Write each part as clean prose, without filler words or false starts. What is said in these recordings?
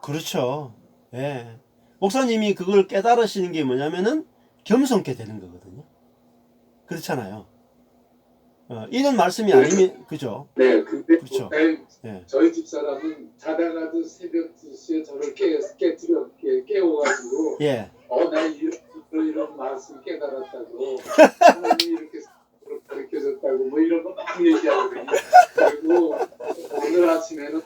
그렇죠. 예. 목사님이 그걸 깨달으시는 게 뭐냐면은 겸손케 되는 거거든요. 그렇잖아요. 이런 말씀이 아니면, 그죠? 네, 근데 그렇죠. 예. 저희 집 사람은 자다가도 새벽 2시에 저를 깨워가지고, 예. 나 이런 말씀 깨달았다고, 하나님이 이렇게 가르쳐줬다고, 뭐 이런 거 막 얘기하거든요. 그리고 오늘 아침에는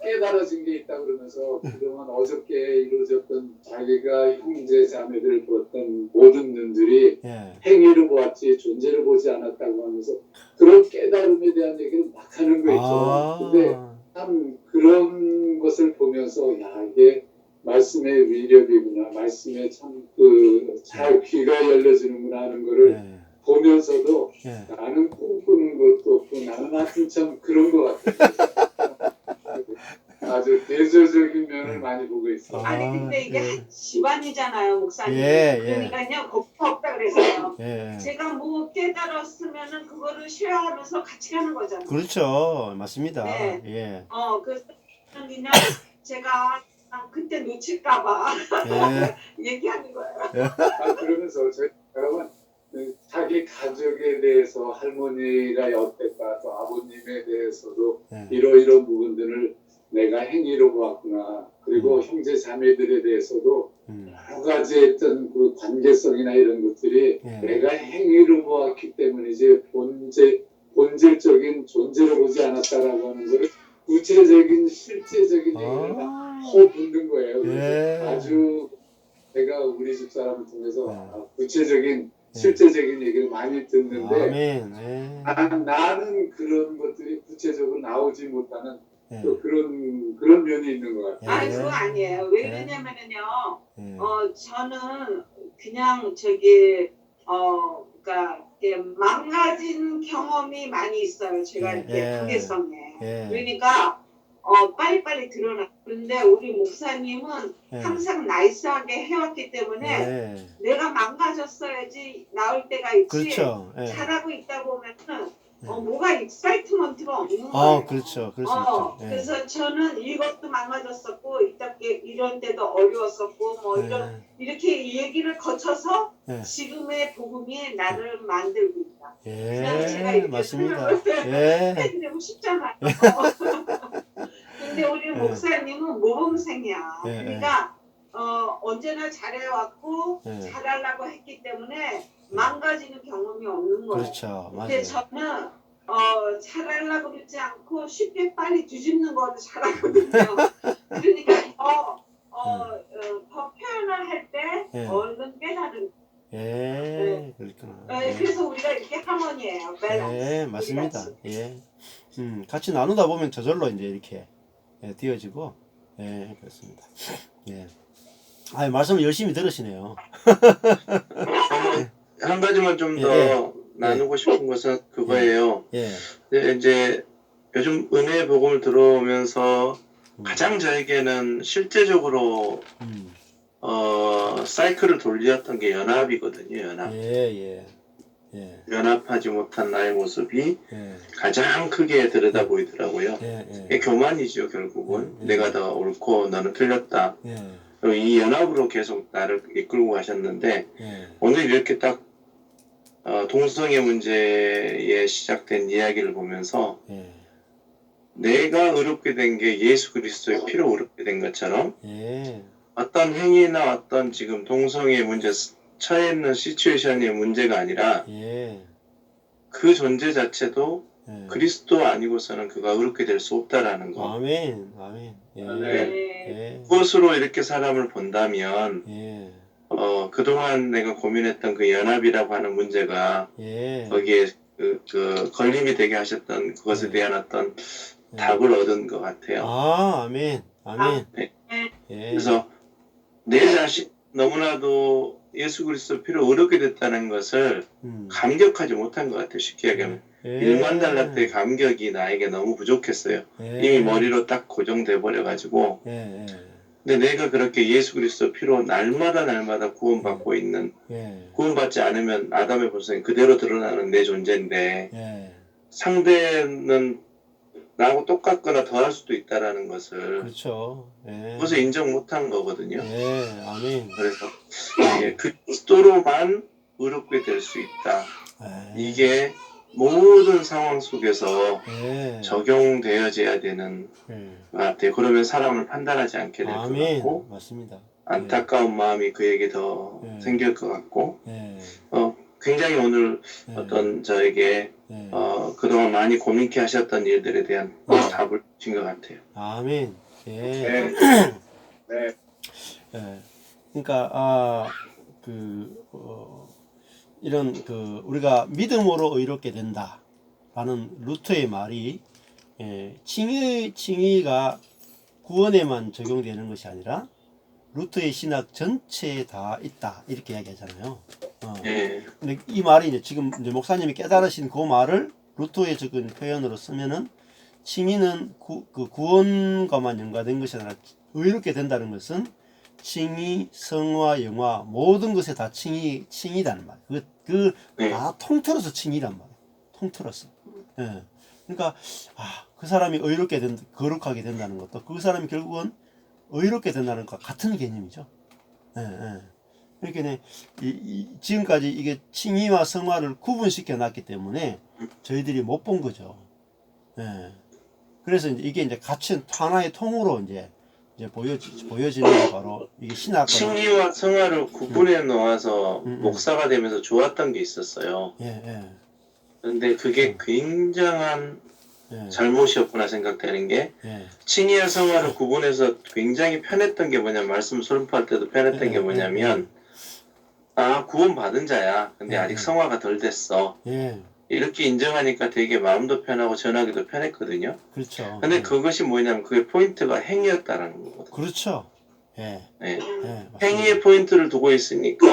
깨달아진 게 있다 그러면서 그동안 어저께 이루어졌던 자기가 형제 자매들을 보았던 모든 눈들이 예. 행위를 보았지 존재를 보지 않았다고 하면서 그런 깨달음에 대한 얘기를 막 하는 거 있죠. 근데 참 그런 것을 보면서 야 이게 말씀의 위력이구나, 말씀에 참 잘 귀가 열려지는구나 하는 거를 예. 보면서도 예. 나는 꿈꾸는 것도 없고 나는 하여튼 참 그런 것 같아요. 아주 대조적인 면을 많이 보고 있어요. 아니 근데 이게 예. 한 집안이잖아요, 목사님. 예, 예. 그러니까요, 겁도 없다 그래서요. 예. 제가 뭐 깨달았으면은 그거를 쉐어하면서 같이 가는 거잖아요. 그렇죠. 맞습니다. 네. 예. 그래서 그냥 제가 그때 놓칠까봐 예. 얘기하는 거예요. 그러면서 저희 여러분 자기 가족에 대해서 할머니가 어땠다, 또 아버님에 대해서도 예. 이러이러한 부분들을 내가 행위로 보았구나. 그리고 형제 자매들에 대해서도 여러 가지 어떤 그 관계성이나 이런 것들이 예. 내가 행위로 보았기 때문이지 본질적인 존재로 보지 않았다라고 하는 것을 구체적인 실제적인 얘기를 막 퍼붓는 거예요. 예. 아주 제가 우리 집 사람을 통해서 예. 구체적인 실제적인 얘기를 많이 듣는데 아멘. 예. 나는 그런 것들이 구체적으로 나오지 못하는 예. 또 그런 면이 있는 것 같아요. 아니 그거 아니에요. 왜 예. 그러냐면은요. 예. 저는 그냥 저기 그러니까 이렇게 망가진 경험이 많이 있어요. 제가 예. 이렇게 예. 관계성에. 예. 그러니까 빨리빨리 드러나. 그런데 우리 목사님은 예. 항상 나이스하게 해왔기 때문에 예. 내가 망가졌어야지 나올 때가 있지. 그렇죠. 예. 잘하고 있다 보면은 뭐가 익사이트먼트가 없는 거예요. 그렇죠. 그럴 수 있죠. 예. 그래서 저는 이것도 망가졌었고 이런 때도 어려웠었고 뭐 이렇게 얘기를 거쳐서 예. 지금의 복음이 나를 만들고 있다. 그냥 제가 예. 이렇게 맞습니다. 설명을 예. 해드리고 싶잖아요. 근데 우리 목사님은 모범생이야. 예. 그러니까 언제나 잘해왔고 예. 잘하려고 했기 때문에 망가지는 경험이 없는 거예요. 그렇죠. 근데 맞아요. 저는 잘하려고 그러지 않고 쉽게 빨리 뒤집는 거를 잘하거든요. 그러니까 더 표현을 할 때 예. 얼른 깨달은. 예. 그렇구나. 그래서 우리가 이렇게 하모니예요. 밸런스. 예. 맞습니다. 예. 같이 나누다 보면 저절로 이제 이렇게 띄어지고, 예, 그렇습니다. 예. 말씀 열심히 들으시네요. 한 가지만 좀 더 예. 나누고 싶은 것은 그거예요. 예. 이제 요즘 은혜의 복음을 들어오면서 가장 저에게는 실제적으로 사이클을 돌렸던 게 연합이거든요. 연합. 예. 연합하지 못한 나의 모습이 예. 가장 크게 들여다 보이더라고요. 예. 이게 교만이죠, 결국은. 내가 더 옳고 너는 틀렸다. 예. 그리고 이 연합으로 계속 나를 이끌고 가셨는데 예. 오늘 이렇게 딱 동성애 문제에 시작된 이야기를 보면서 예. 내가 의롭게 된 게 예수 그리스도의 피로 의롭게 된 것처럼 예. 어떤 행위나 어떤 지금 동성애 문제 처해 있는 시츄에이션의 문제가 아니라 예. 그 존재 자체도 예. 그리스도 아니고서는 그가 의롭게 될 수 없다라는 거. 아멘. 예. 예. 그것으로 이렇게 사람을 본다면 예. 그동안 내가 고민했던 그 연합이라고 하는 문제가 예. 거기에 그 걸림이 되게 하셨던 그것에 대한 어떤 답을 얻은 것 같아요. 아멘. 네. 예. 그래서 내 자신 너무나도 예수 그리스도 피로 의롭게 됐다는 것을 감격하지 못한 것 같아요. 쉽게 얘기하면. 예. 1만 달러 때의 감격이 나에게 너무 부족했어요. 예. 이미 머리로 딱 고정돼 버려가지고. 예. 근데 내가 그렇게 예수 그리스도 피로 날마다 구원받고 있는, 예. 구원받지 않으면 아담의 본성이 그대로 드러나는 내 존재인데 예. 상대는 나하고 똑같거나 더할 수도 있다라는 것을 그렇죠. 예. 그것을 인정 못한 거거든요. 예, 아멘. 그래서 그리스도로만 의롭게 될 수 있다. 예. 이게 모든 상황 속에서 예. 적용되어져야 되는 예. 것 같아요. 그러면 사람을 판단하지 않게 될 것 아멘. 같고 맞습니다. 안타까운 마음이 그에게 더 예. 생길 것 같고 예. 굉장히 오늘 예. 어떤 저에게 예. 그동안 많이 고민케 하셨던 일들에 대한 답을 주신 것 같아요. 아멘. 예. 네. 네. 예. 그러니까 이런 우리가 믿음으로 의롭게 된다라는 루터의 말이 칭의가 구원에만 적용되는 것이 아니라 루터의 신학 전체에 다 있다 이렇게 이야기하잖아요. 예. 근데 이 말이 이제 지금 이제 목사님이 깨달으신 그 말을 루터의 적은 표현으로 쓰면은 칭의는 구원과만 연관된 것이 아니라 의롭게 된다는 것은 칭의, 성화, 영화 모든 것에 다 칭의라는 말이에요. 네. 다 통틀어서 칭의란 말이에요. 통틀어서. 예. 그러니까 그 사람이 의롭게 거룩하게 된다는 것도 그 사람이 결국은 의롭게 된다는 것과 같은 개념이죠. 예, 예. 그러니까 지금까지 이게 칭의와 성화를 구분시켜 놨기 때문에 저희들이 못 본 거죠. 예. 그래서 이게 이제 같이 하나의 통으로 이제 보여지는 게 바로 이게 신학. 칭의와 성화를 구분해 놓아서 목사가 되면서 좋았던 게 있었어요. 예, 예. 근데 그게 굉장한 예. 잘못이었구나 생각되는 게 예. 칭의와 성화를 구분해서 굉장히 편했던 게 뭐냐면 말씀 설파할 때도 편했던 게 뭐냐면 구원 받은 자야. 근데 아직 성화가 덜 됐어. 예. 이렇게 인정하니까 되게 마음도 편하고 전하기도 편했거든요. 그렇죠. 근데 그것이 뭐냐면 그게 포인트가 행위였다라는 거거든요. 그렇죠. 예. 네. 예. 행위의 포인트를 두고 있으니까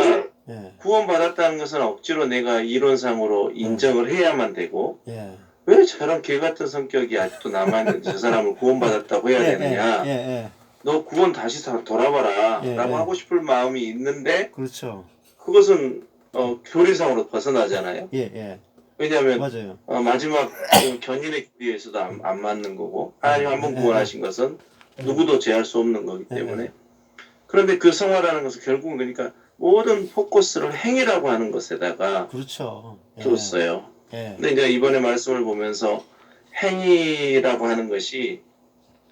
예. 구원받았다는 것은 억지로 내가 이론상으로 인정을 해야만 되고 예. 왜 저런 개 같은 성격이 아직도 남아있는지 저 사람을 구원받았다고 해야 되느냐. 예. 너 구원 다시 돌아봐라 라고 하고 싶을 마음이 있는데 그렇죠. 그것은 교리상으로 벗어나잖아요. 예. 왜냐하면 맞아요. 마지막 견인의 길이에서도 안 맞는 거고 하나님 한 번 구원하신 것은 누구도 제할 수 없는 거기 때문에 그런데 그 성화라는 것은 결국은 그러니까 모든 포커스를 행위라고 하는 것에다가 그렇죠. 뒀어요. 예. 근데 이제 이번에 말씀을 보면서 행위라고 하는 것이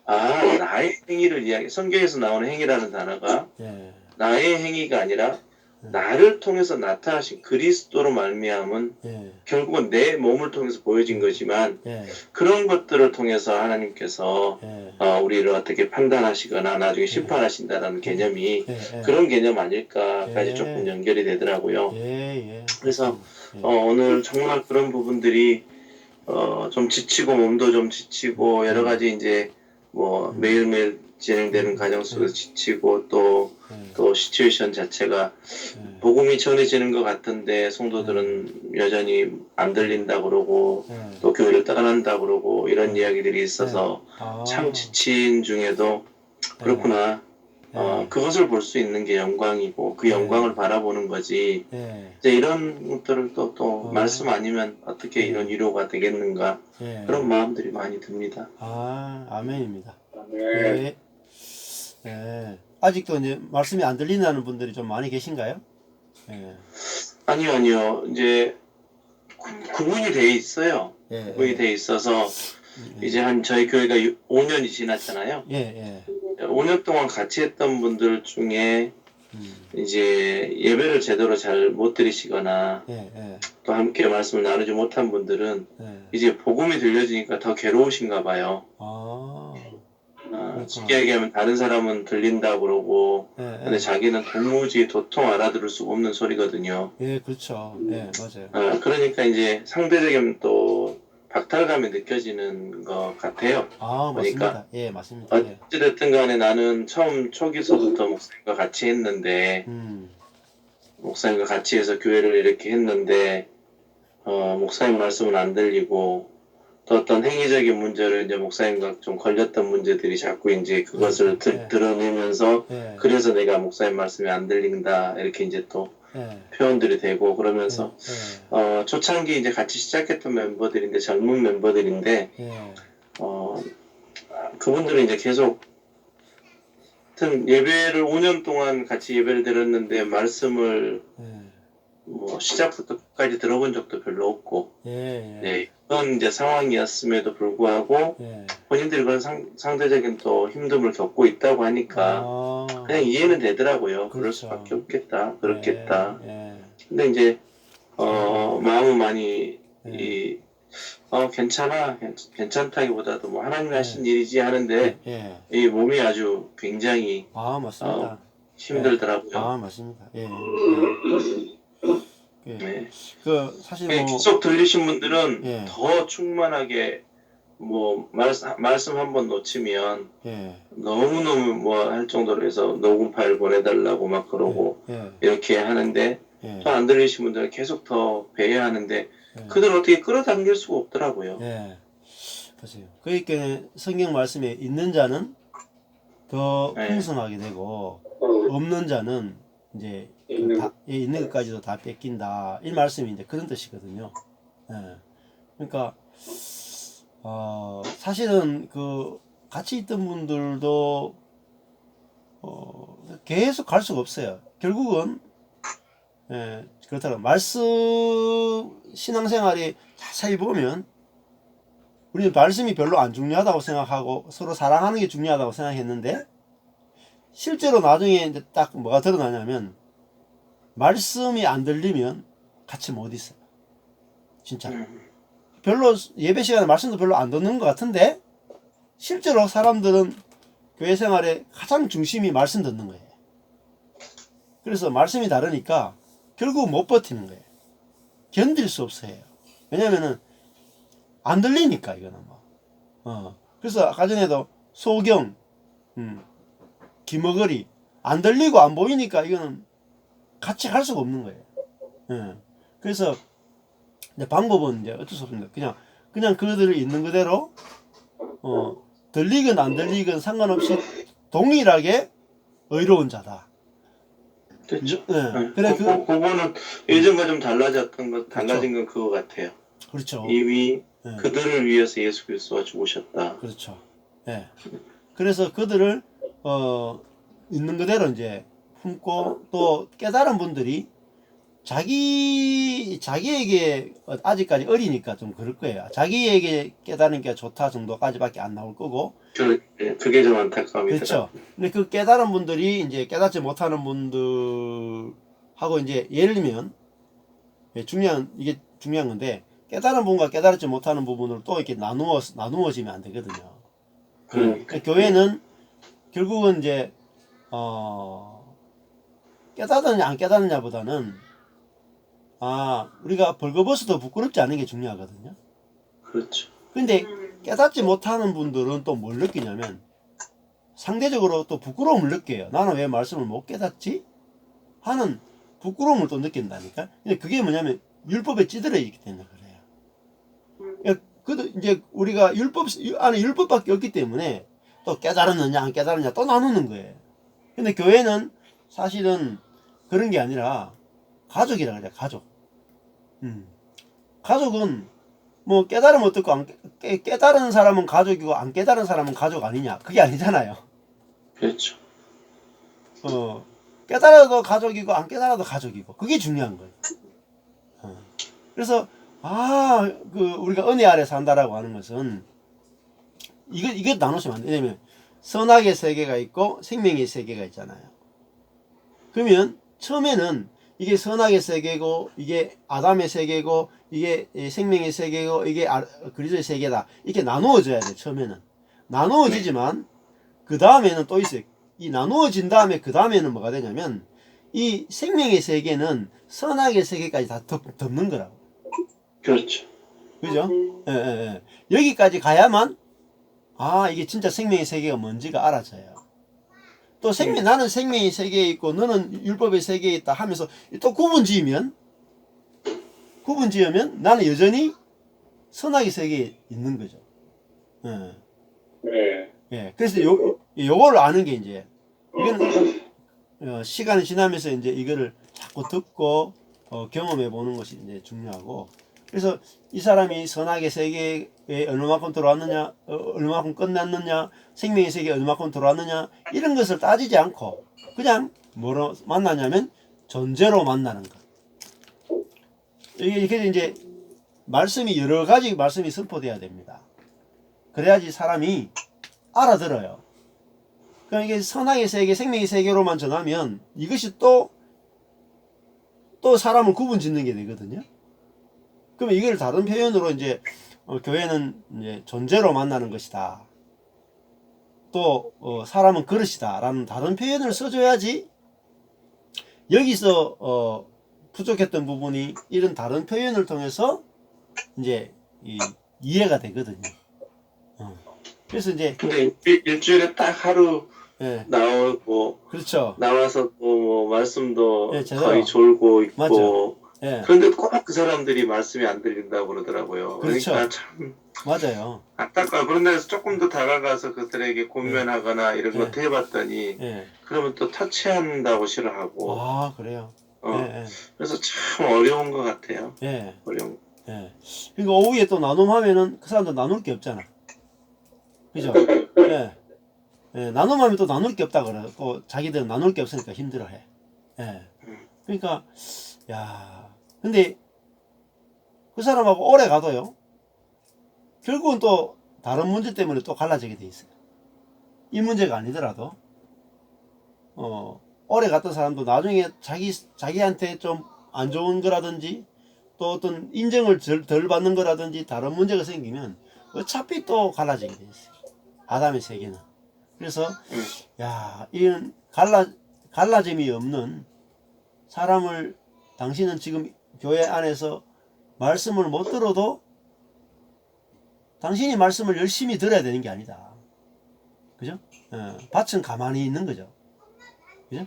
나의 행위를 성경에서 나오는 행위라는 단어가 예. 나의 행위가 아니라 나를 통해서 나타나신 그리스도로 말미암은 예. 결국은 내 몸을 통해서 보여진 거지만 예. 그런 것들을 통해서 하나님께서 예. 우리를 어떻게 판단하시거나 나중에 심판하신다라는 개념이 그런 개념 아닐까까지 조금 연결이 되더라고요. 예. 그래서 오늘 정말 그런 부분들이 좀 지치고 몸도 좀 지치고 여러 가지 이제 뭐 매일매일 진행되는 과정 속에서 지치고 또 시츄에이션 자체가 복음이 전해지는 것 같은데 성도들은 여전히 안 들린다 그러고 또 교회를 떠난다 그러고 이런 이야기들이 있어서 참 지친 중에도 그렇구나. 그것을 볼 수 있는 게 영광이고 그 영광을 바라보는 거지. 이제 이런 것들을 또 말씀 아니면 어떻게 이런 위로가 되겠는가 그런 마음들이 많이 듭니다. 아멘입니다. 네. 예. 아직도 이제 말씀이 안 들리는 분들이 좀 많이 계신가요? 예. 아니요. 이제 구분이 돼 있어요. 구분이 돼 있어서 이제 저희 교회가 5년이 지났잖아요. 5년 동안 같이 했던 분들 중에 이제 예배를 제대로 잘 못 드리시거나 또 함께 말씀을 나누지 못한 분들은 이제 복음이 들려지니까 더 괴로우신가 봐요. 쉽게 얘기하면 다른 사람은 들린다 그러고 근데 자기는 도통 알아들을 수 없는 소리거든요. 그렇죠. 맞아요. 그러니까 이제 상대적인 또 박탈감이 느껴지는 것 같아요. 맞습니다. 맞습니다. 어찌됐든 간에 나는 처음 초기서부터 목사님과 같이 했는데 목사님과 같이 해서 교회를 이렇게 했는데 목사님 말씀은 안 들리고 또 어떤 행위적인 문제를 이제 목사님과 좀 걸렸던 문제들이 자꾸 이제 그것을 드러내면서 그래서 내가 목사님 말씀이 안 들린다 이렇게 이제 또 표현들이 되고 그러면서 초창기 이제 같이 시작했던 멤버들인데 젊은 멤버들인데 그분들은 이제 계속 하여튼 예배를 5년 동안 같이 예배를 드렸는데 말씀을 예. 뭐 시작부터 끝까지 들어본 적도 별로 없고 예. 네, 그런 이제 상황이었음에도 불구하고 예. 본인들이 그런 상대적인 또 힘듦을 겪고 있다고 하니까 아, 그냥 이해는 되더라고요. 그럴 그렇죠. 수밖에 없겠다. 그렇겠다. 예. 근데 이제 마음은 많이 예. 괜찮아, 괜찮다기보다도 뭐 하나님이 하신 예. 일이지 하는데 예. 이 몸이 아주 굉장히 아, 맞습니다. 힘들더라고요. 아, 맞습니다. 예. 예. 네. 그 사실 뭐 계속 들리신 분들은 예. 더 충만하게 뭐 말씀 한번 놓치면 예. 너무너무 뭐 할 정도로 해서 녹음 파일 보내달라고 막 그러고 예. 이렇게 하는데 예. 또 안 들리신 분들은 계속 더 배워야 하는데 예. 그들 어떻게 끌어당길 수가 없더라고요. 예. 보세요. 그러니까 성경 말씀에 있는 자는 더 네. 풍성하게 되고 없는 자는 이제 있는 있는 것까지도 다 뺏긴다. 이 말씀이 이제 그런 뜻이거든요. 예. 그러니까 사실은 그 같이 있던 분들도 계속 갈 수가 없어요. 결국은 그렇다고 말씀 신앙생활이 자세히 보면 우리는 말씀이 별로 안 중요하다고 생각하고 서로 사랑하는 게 중요하다고 생각했는데 실제로 나중에 이제 딱 뭐가 드러나냐면 말씀이 안 들리면 같이 못 있어요. 진짜. 별로 예배 시간에 말씀도 별로 안 듣는 것 같은데 실제로 사람들은 교회 생활의 가장 중심이 말씀 듣는 거예요. 그래서 말씀이 다르니까 결국 못 버티는 거예요. 견딜 수 없어요. 왜냐면은 안 들리니까 이거는 뭐. 그래서 아까 전에도 소경, 기머거리 안 들리고 안 보이니까 이거는 같이 갈 수가 없는 거예요. 그래서 이제 방법은 이제 어쩔 수 없습니다. 그냥 그들을 있는 그대로 들리건 안 들리건 상관없이 동일하게 의로운 자다. 그렇죠. 그래 그거는 예전과 좀 달라진 건 그거 같아요. 그렇죠. 이미 그들을 위해서 예수 그리스도가 죽으셨다. 그렇죠. 예. 그래서 그들을 있는 그대로 이제 품고 또 깨달은 분들이 자기에게 아직까지 어리니까 좀 그럴 거예요. 자기에게 깨달은 게 좋다 정도까지밖에 안 나올 거고. 그게 좀 안타까움이더라고요. 그렇죠. 근데 그 깨달은 분들이 이제 깨닫지 못하는 분들하고 이제 예를 들면 이게 중요한 건데 깨달은 분과 깨달지 못하는 부분을 또 이렇게 나누어지면 안 되거든요. 그러니까. 교회는 결국은 이제 깨닫느냐 안 깨닫느냐보다는 우리가 벌거벗어도 부끄럽지 않은 게 중요하거든요. 그렇죠. 근데 깨닫지 못하는 분들은 또 뭘 느끼냐면 상대적으로 또 부끄러움을 느껴요. 나는 왜 말씀을 못 깨닫지? 하는 부끄러움을 또 느낀다니까. 근데 그게 뭐냐면 율법에 찌들어 있기 때문에 그래요. 그래도 이제 우리가 율법 안에 율법밖에 없기 때문에 또 깨달았느냐 안 깨달았느냐 또 나누는 거예요. 근데 교회는 사실은 그런 게 아니라 가족이라 그래요. 가족. 가족은 뭐 깨달으면 어떻고 깨달은 사람은 가족이고 안 깨달은 사람은 가족 아니냐 그게 아니잖아요. 그렇죠. 깨달아도 가족이고 안 깨달아도 가족이고 그게 중요한 거예요. 그래서 우리가 은혜 아래 산다라고 하는 것은 이거 나누시면 안 돼요. 왜냐면 선악의 세계가 있고 생명의 세계가 있잖아요. 그러면 처음에는 이게 선악의 세계고 이게 아담의 세계고 이게 생명의 세계고 이게 그리스도의 세계다. 이렇게 나누어져야 돼요. 처음에는. 나누어지지만 그 다음에는 또 있어요. 이 나누어진 다음에 그 다음에는 뭐가 되냐면 이 생명의 세계는 선악의 세계까지 다 덮는 거라고. 그렇죠. 그죠? 예. 여기까지 가야만 이게 진짜 생명의 세계가 뭔지가 알아져요. 또 나는 생명의 세계에 있고 너는 율법의 세계에 있다 하면서 또 구분 지으면 나는 여전히 선악의 세계에 있는 거죠. 예. 그래서 요거를 아는 게 이제 이거는 시간이 지나면서 이제 이거를 자꾸 듣고 경험해 보는 것이 이제 중요하고 그래서 이 사람이 선악의 세계에 얼마만큼 들어왔느냐, 얼마만큼 끝났느냐, 생명의 세계에 얼마만큼 들어왔느냐, 이런 것을 따지지 않고 그냥 뭐로 만나냐면 존재로 만나는 것. 이게 이제 말씀이 여러 가지 말씀이 선포돼야 됩니다. 그래야지 사람이 알아들어요. 그러니까 이게 선악의 세계, 생명의 세계로만 전하면 이것이 또 사람을 구분 짓는 게 되거든요. 그러면 이걸 다른 표현으로 이제 교회는 이제 존재로 만나는 것이다. 또 사람은 그릇이다. 라는 다른 표현을 써줘야지 여기서 부족했던 부분이 이런 다른 표현을 통해서 이제 이해가 되거든요. 그래서 이제 근데 일주일에 딱 하루 예, 나오고 그렇죠. 나와서 또 뭐 말씀도 예, 제대로. 거의 졸고 있고 맞죠. 예, 그런데 꼭 그 사람들이 말씀이 안 들린다고 그러더라고요. 그렇죠. 그러니까 참 맞아요. 안타까워. 그런 데서 조금 더 다가가서 그들에게 권면하거나 이런 예. 것도 해봤더니 예. 그러면 또 터치한다고 싫어하고 아, 그래요. 어, 예, 그래서 참 어려운 것 같아요. 예, 어려운. 예. 그러니까 오후에 또 나눔하면은 그 사람들 나눌 게 없잖아. 그죠? 예. 예, 나눔하면 또 나눌 게 없다 그래. 또 자기들은 나눌 게 없으니까 힘들어해. 예. 그러니까 야, 근데 그 사람하고 오래 가도요. 결국은 또 다른 문제 때문에 또 갈라지게 돼 있어요. 이 문제가 아니더라도 오래 갔던 사람도 나중에 자기한테 좀 안 좋은 거라든지 또 어떤 인정을 덜 받는 거라든지 다른 문제가 생기면 어차피 또 갈라지게 돼 있어요. 아담의 세계는. 그래서 야, 이런 갈라짐이 없는 사람을 당신은 지금 교회 안에서 말씀을 못 들어도 당신이 말씀을 열심히 들어야 되는 게 아니다. 그죠? 밭은 가만히 있는 거죠. 그죠?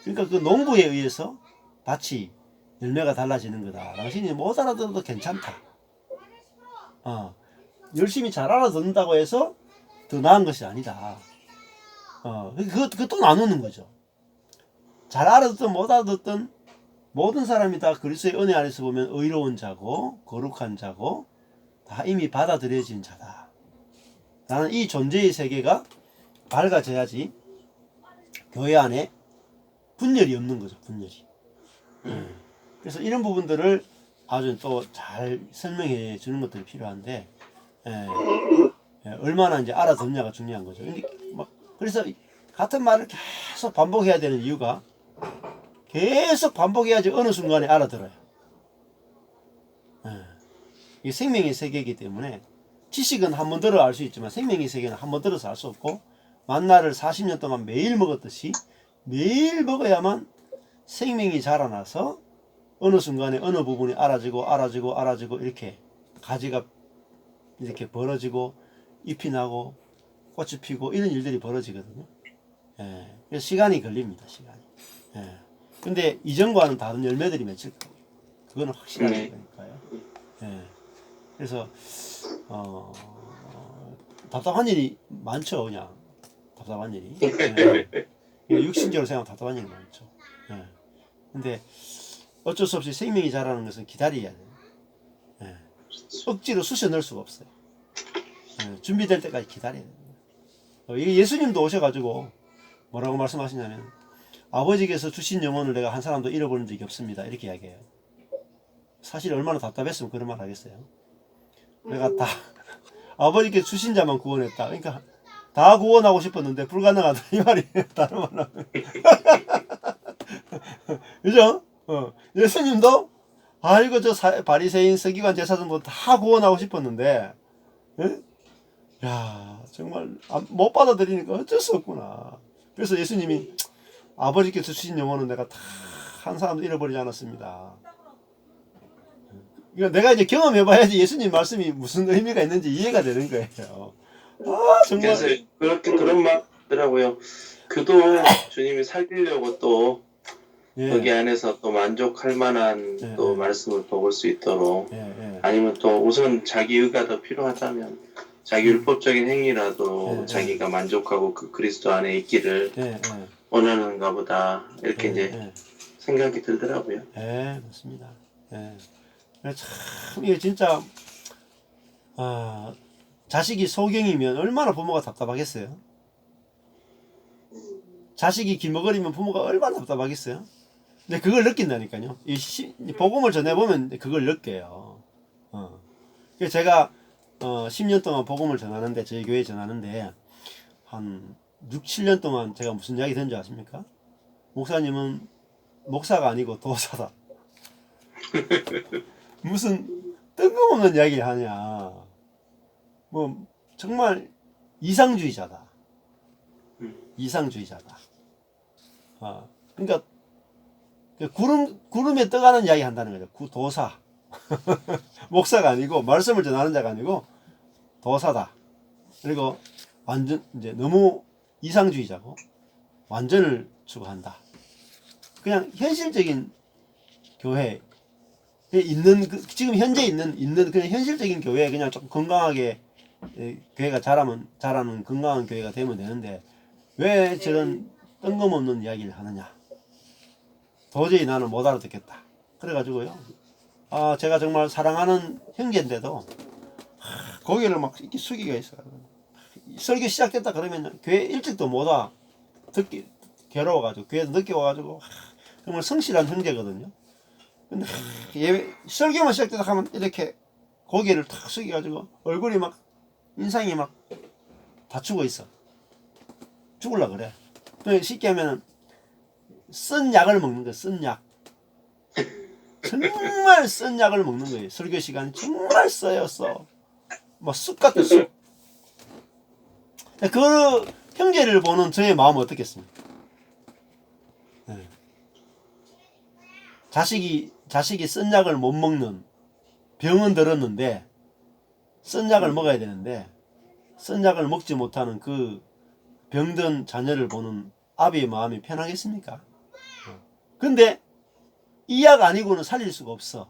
그러니까 그 농부에 의해서 밭이 열매가 달라지는 거다. 당신이 못 알아들어도 괜찮다. 열심히 잘 알아듣는다고 해서 더 나은 것이 아니다. 그것도 나누는 거죠. 잘 알아듣든 못 알아듣든 모든 사람이 다 그리스도의 은혜 안에서 보면 의로운 자고 거룩한 자고 다 이미 받아들여진 자다. 나는 이 존재의 세계가 밝아져야지 교회 안에 분열이 없는 거죠. 분열이. 그래서 이런 부분들을 아주 또 잘 설명해 주는 것들이 필요한데 얼마나 이제 알아듣냐가 중요한 거죠. 근데 그래서 같은 말을 계속 반복해야 되는 이유가 계속 반복해야지 어느 순간에 알아들어요. 이게 생명의 세계이기 때문에 지식은 한 번 들어 알 수 있지만 생명의 세계는 한 번 들어서 알 수 없고 만나를 40년 동안 매일 먹었듯이 매일 먹어야만 생명이 자라나서 어느 순간에 어느 부분이 알아지고 이렇게 가지가 이렇게 벌어지고 잎이 나고 꽃이 피고 이런 일들이 벌어지거든요. 그래서 시간이 걸립니다. 시간이. 근데 이전과는 다른 열매들이 맺힐 거예요. 그거는 확실한 거니까요. 그래서 답답한 일이 많죠. 그냥 답답한 일이. 육신적으로 생각하면 답답한 일이 많죠. 근데 어쩔 수 없이 생명이 자라는 것은 기다려야 돼요. 억지로 쑤셔 넣을 수가 없어요. 준비될 때까지 기다려야 됩니다. 예수님도 오셔가지고 뭐라고 말씀하시냐면 아버지께서 주신 영혼을 내가 한 사람도 잃어버린 적이 없습니다. 이렇게 이야기해요. 사실 얼마나 답답했으면 그런 말 하겠어요. 내가 다 아버지께 주신 자만 구원했다. 그러니까 다 구원하고 싶었는데 불가능하다 이 말이 다른 말로 하면 그죠? 예수님도 아이고 저 바리새인 서기관 제사장도 다 구원하고 싶었는데 야 정말 못 받아들이니까 어쩔 수 없구나. 그래서 예수님이 아버지께서 주신 영혼은 내가 다 한 사람도 잃어버리지 않았습니다. 그러니까 내가 이제 경험해봐야지 예수님 말씀이 무슨 의미가 있는지 이해가 되는 거예요. 정말. 그래서 그런 말 하더라고요. 그도 주님이 살리려고 또 여기 안에서 또 만족할 만한 또 말씀을 또 올 수 있도록 아니면 또 우선 자기 의가 더 필요하다면 자기 율법적인 행위라도 자기가 만족하고 그 그리스도 안에 있기를 원하는가 보다 이렇게 이제 생각이 들더라고요. 맞습니다. 참 이게 진짜 자식이 소경이면 얼마나 부모가 답답하겠어요. 자식이 기머거리면 부모가 얼마나 답답하겠어요. 근데 그걸 느낀다니까요. 이 복음을 전해보면 그걸 느껴요. 그래서 제가 10년 동안 복음을 전하는데, 저희 교회에 전하는데 한 6, 7년 동안 제가 무슨 이야기 듣는 줄 아십니까? 목사님은 목사가 아니고 도사다. 무슨 뜬금없는 이야기를 하냐. 뭐 정말 이상주의자다. 이상주의자다. 그러니까 구름에 떠가는 이야기 한다는 거죠. 도사. 목사가 아니고, 말씀을 전하는 자가 아니고 도사다. 그리고 완전 이제 너무 이상주의자고 완전을 추구한다. 그냥 현실적인 교회 있는 지금 현재 있는 그냥 현실적인 교회, 그냥 조금 건강하게 교회가 자라는 건강한 교회가 되면 되는데 왜 저런 뜬금없는 이야기를 하느냐. 도저히 나는 못 알아듣겠다. 그래가지고요. 제가 정말 사랑하는 형제인데도 고개를 막 이렇게 숙이고 있어요. 설교 시작됐다 그러면 교회 일찍도 못 와. 듣기 괴로워가지고 교회도 늦게 와가지고 정말 성실한 형제거든요. 근데 설교만 시작됐다 하면 이렇게 고개를 탁 숙여가지고 얼굴이 막 인상이 막 다추고 있어. 죽을라 그래. 쉽게 하면은 쓴 약을 먹는 거야. 쓴 약. 정말 쓴 약을 먹는 거예요. 설교 시간이 정말 써요. 뭐 쑥 같은 쑥. 그 형제를 보는 저의 마음은 어떻겠습니까? 네. 자식이 쓴 약을 못 먹는, 병은 들었는데 쓴 약을 먹어야 되는데 쓴 약을 먹지 못하는 그 병든 자녀를 보는 아비의 마음이 편하겠습니까? 근데 이 약 아니고는 살릴 수가 없어.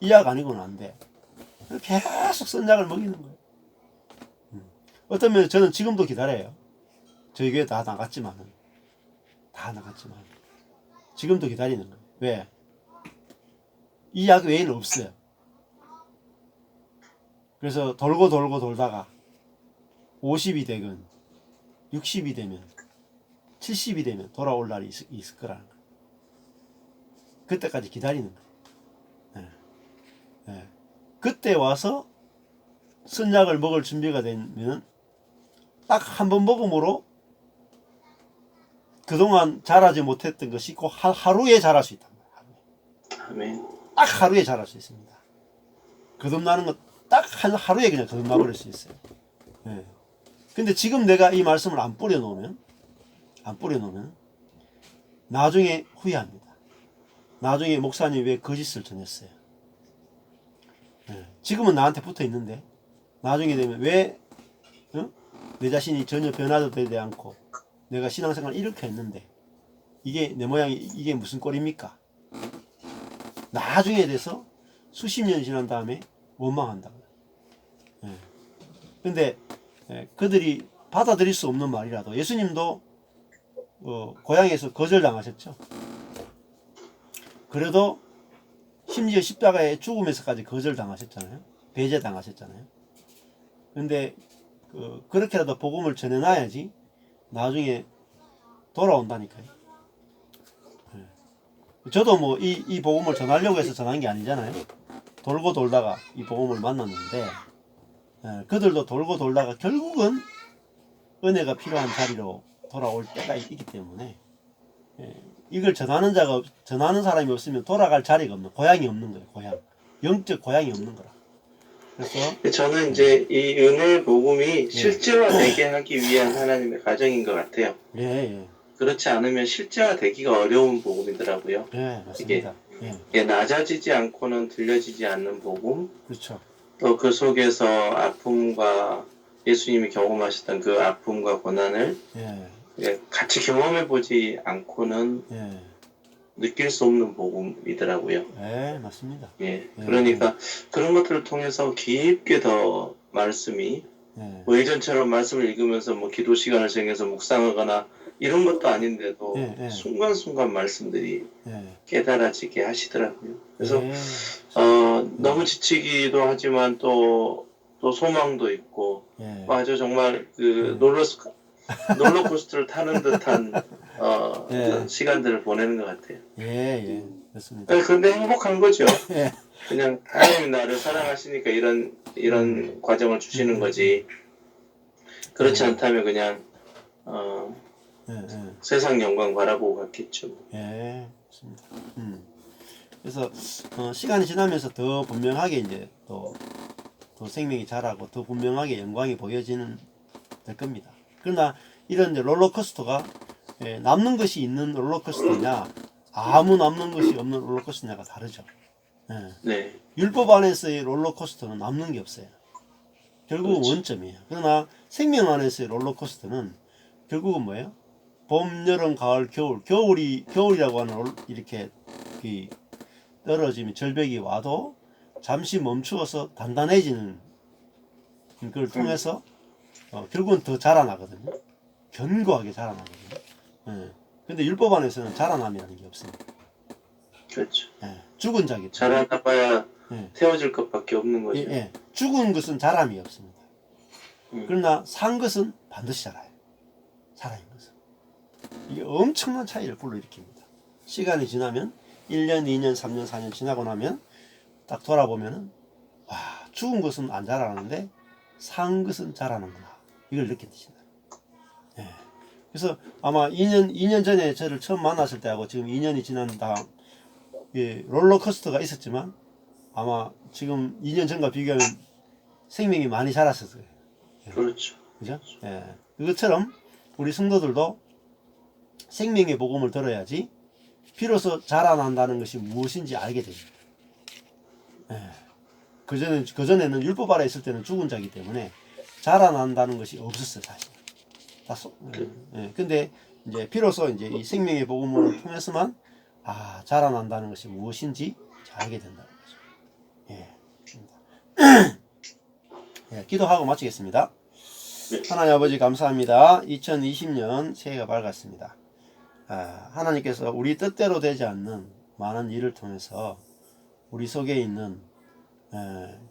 이 약 아니고는 안 돼. 계속 쓴 약을 먹이는 거예요. 어떤 면에서 저는 지금도 기다려요. 저희 교회 다 나갔지만 지금도 기다리는 거예요. 왜? 이 약 외에는 없어요. 그래서 돌고 돌다가 50이 되건 60이 되면 70이 되면 돌아올 날이 있을 거라는 거예요. 그때까지 기다리는 거예요. 네. 그때 와서 쓴약을 먹을 준비가 되면 딱 한 번 먹음으로 그동안 자라지 못했던 것이 꼭 하루에 자랄 수 있단 말이에요. 아멘. 딱 하루에 자랄 수 있습니다. 거듭나는 것 딱 하루에 그냥 거듭나버릴 수 있어요. 네. 근데 지금 내가 이 말씀을 안 뿌려놓으면 나중에 후회합니다. 나중에 목사님이 왜 거짓을 전했어요. 네. 지금은 나한테 붙어 있는데 나중에 되면 왜 내 자신이 전혀 변화도 되지 않고 내가 신앙생활을 이렇게 했는데 이게 내 모양이 이게 무슨 꼴입니까? 나중에 돼서 수십 년이 지난 다음에 원망한다고요. 근데 그들이 받아들일 수 없는 말이라도 예수님도 고향에서 거절당하셨죠. 그래도 심지어 십자가의 죽음에서까지 거절당하셨잖아요. 배제당하셨잖아요. 근데 그렇게라도 복음을 전해놔야지 나중에 돌아온다니까요. 저도 뭐 이 복음을 전하려고 해서 전한 게 아니잖아요. 돌고 돌다가 이 복음을 만났는데 그들도 돌고 돌다가 결국은 은혜가 필요한 자리로 돌아올 때가 있기 때문에 이걸 전하는 사람이 없으면 돌아갈 자리가 없는, 고향이 없는 거예요. 고향, 영적 고향이 없는 거라. 그래서 저는 이제 이 은혜 복음이 실제화되게 하기 위한 하나님의 가정인 것 같아요. 예. 그렇지 않으면 실제화되기가 어려운 복음이더라고요. 예, 맞습니다. 이게 낮아지지 않고는 들려지지 않는 복음. 그렇죠. 또 그 속에서 아픔과 예수님이 경험하셨던 그 아픔과 고난을 같이 경험해보지 않고는 느낄 수 없는 복음이더라고요. 네, 맞습니다. 그러니까 그런 것들을 통해서 깊게 더 말씀이 예. 뭐 예전처럼 말씀을 읽으면서 뭐 기도 시간을 정해서 묵상하거나 이런 것도 아닌데도 예, 예. 순간순간 말씀들이 예. 깨달아지게 하시더라고요. 그래서 예. 너무 지치기도 하지만 또 소망도 있고 예. 아주 정말 그 예. 롤러코스터를 타는 듯한 예. 그런 시간들을 보내는 것 같아요. 예, 예. 그렇습니다. 그런데 행복한 거죠. 예. 그냥 하나님이 나를 사랑하시니까 이런 과정을 주시는 거지. 그렇지 않다면 그냥 예, 예. 세상 영광 바라보고 갔겠죠. 예. 그렇습니다. 그래서 시간이 지나면서 더 분명하게 이제 또 생명이 자라고 더 분명하게 영광이 보여지는 될 겁니다. 그러나 이런 이제 롤러코스터가 남는 것이 있는 롤러코스터냐 아무 남는 것이 없는 롤러코스터냐가 다르죠. 예. 네, 율법 안에서의 롤러코스터는 남는 게 없어요. 결국은 그렇죠. 원점이에요. 그러나 생명 안에서의 롤러코스터는 결국은 뭐예요? 봄, 여름, 가을, 겨울. 겨울이라고 하는 이렇게 그 떨어지면 절벽이 와도 잠시 멈추어서 단단해지는 걸 통해서 결국은 더 자라나거든요. 견고하게 자라나거든요. 예. 근데 율법 안에서는 자라남이라는 게 없습니다. 그렇죠. 예. 죽은 자기 때문에. 자라나봐야 예. 태워질 것밖에 없는 거죠. 예, 예. 죽은 것은 자람이 없습니다. 그러나 산 것은 반드시 자라요. 살아있는 것은. 이게 엄청난 차이를 불러일으킵니다. 시간이 지나면 1년, 2년, 3년, 4년 지나고 나면 딱 돌아보면은 와, 죽은 것은 안 자라는데 산 것은 자라는구나. 이걸 느끼신다. 예. 그래서 아마 2년 전에 저를 처음 만났을 때하고 지금 2년이 지난 다음 예, 롤러코스터가 있었지만 아마 지금 2년 전과 비교하면 생명이 많이 자랐을 거예요. 그렇죠. 그죠? 예. 그것처럼 우리 성도들도 생명의 복음을 들어야지 비로소 자라난다는 것이 무엇인지 알게 됩니다. 예. 그전에는 율법 아래 있을 때는 죽은 자이기 때문에 자라난다는 것이 없었어요, 사실. 근데 이제 비로소 이제 이 생명의 복음을 통해서만 자라난다는 것이 무엇인지 알게 된다는 거죠. 예. 예, 기도하고 마치겠습니다. 하나님 아버지 감사합니다. 2020년 새해가 밝았습니다. 하나님께서 우리 뜻대로 되지 않는 많은 일을 통해서 우리 속에 있는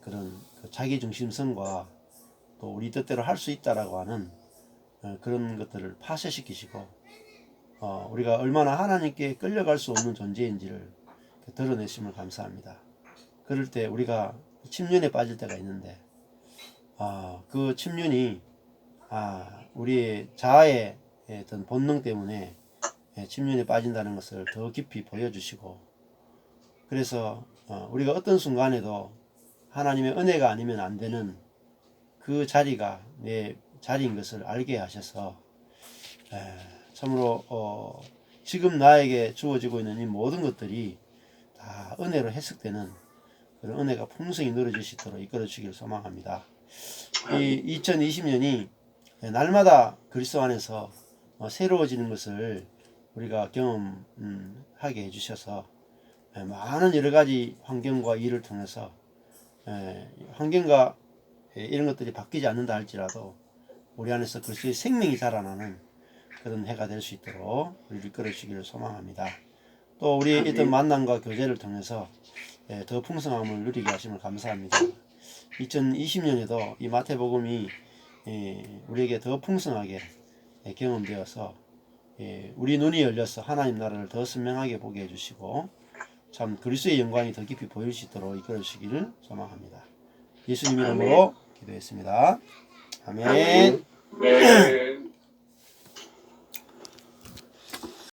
그런 자기 중심성과 또 우리 뜻대로 할 수 있다라고 하는 그런 것들을 파쇄시키시고 우리가 얼마나 하나님께 끌려갈 수 없는 존재인지를 드러내심을 감사합니다. 그럴 때 우리가 침륜에 빠질 때가 있는데 그 침륜이 우리의 자아의 어떤 본능 때문에 침륜에 빠진다는 것을 더 깊이 보여주시고 그래서 우리가 어떤 순간에도 하나님의 은혜가 아니면 안 되는 그 자리가 내 자리인 것을 알게 하셔서 참으로 지금 나에게 주어지고 있는 이 모든 것들이 다 은혜로 해석되는 그런 은혜가 풍성히 누려질 수 있도록 이끌어 주기를 소망합니다. 이 2020년이 날마다 그리스도 안에서 새로워지는 것을 우리가 경험하게 해주셔서 많은 여러 가지 환경과 일을 통해서 환경과 이런 것들이 바뀌지 않는다 할지라도 우리 안에서 그리스도의 생명이 자라나는 그런 해가 될 수 있도록 우리를 이끌어 주시기를 소망합니다. 또 우리 어떤 만남과 교제를 통해서 더 풍성함을 누리게 하심을 감사합니다. 2020년에도 이 마태복음이 우리에게 더 풍성하게 경험되어서 우리 눈이 열려서 하나님 나라를 더 선명하게 보게 해주시고 참 그리스도의 영광이 더 깊이 보일 수 있도록 이끌어 주시기를 소망합니다. 예수님 이름으로 기도했습니다. 아멘. 네.